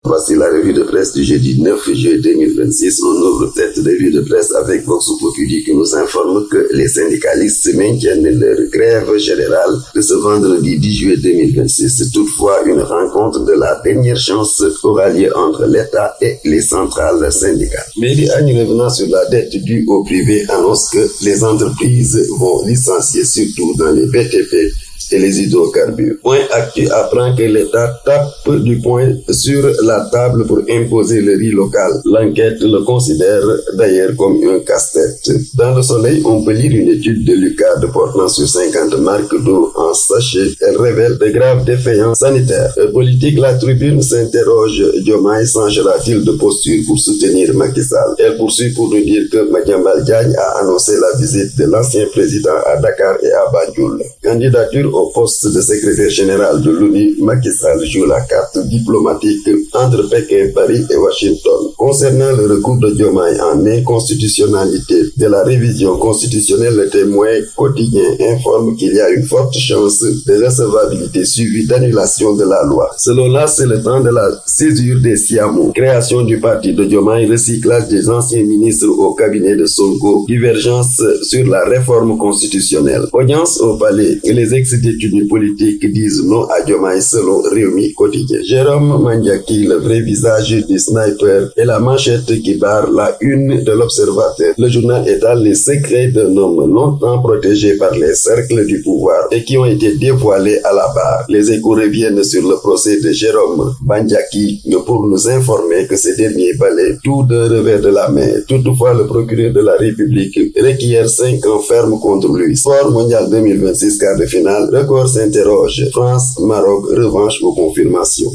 Voici la revue de presse du jeudi 9 juillet 2026. On ouvre cette revue de presse avec Vox Populi qui nous informe que les syndicalistes maintiennent leur grève générale de ce vendredi 10 juillet 2026. Toutefois, une rencontre de la dernière chance aura lieu entre l'État et les centrales syndicales. Mairie Agne, revenant sur la dette due au privé, annonce que les entreprises vont licencier surtout dans les BTP et les hydrocarbures. Point Actu apprend que l'État tape du poing sur la table pour imposer le riz local. L'enquête le considère d'ailleurs comme un casse-tête. Dans le Soleil, on peut lire une étude de l'UCAD portant sur 50 marques d'eau en sachet. Elle révèle de graves défaillances sanitaires. Politique, la Tribune s'interroge. Diomaye changera-t-il de posture pour soutenir Macky Sall? Elle poursuit pour nous dire que Madiambal Diagne a annoncé la visite de l'ancien président à Dakar et à Banjul. Candidature au poste de secrétaire général de l'ONU, Macky Sall joue la carte diplomatique entre Pékin, Paris et Washington. Concernant le recours de Diomaye en inconstitutionnalité de la révision constitutionnelle, le Témoin quotidien informe qu'il y a une forte chance de recevabilité suivie d'annulation de la loi. Selon là, c'est le temps de la césure des Siamo. Création du parti de Diomaye, recyclage des anciens ministres au cabinet de Sonko, divergence sur la réforme constitutionnelle. Audience au palais et les ex-détenus politiques disent non à Diomaye selon Rewmi quotidien. Jérôme Mandiaki, le vrai visage du sniper, et la manchette qui barre la une de l'Observateur. Le journal étale les secrets d'un homme longtemps protégé par les cercles du pouvoir et qui ont été dévoilés à la barre. Les Échos reviennent sur le procès de Jérôme Mandiaki pour nous informer que ce dernier balaie tout d'un revers de la main. Toutefois, le procureur de la République requiert 5 ans ferme contre lui. Sport mondial 2026, quart de finale. Record s'interroge. France, Maroc, revanche ou confirmation.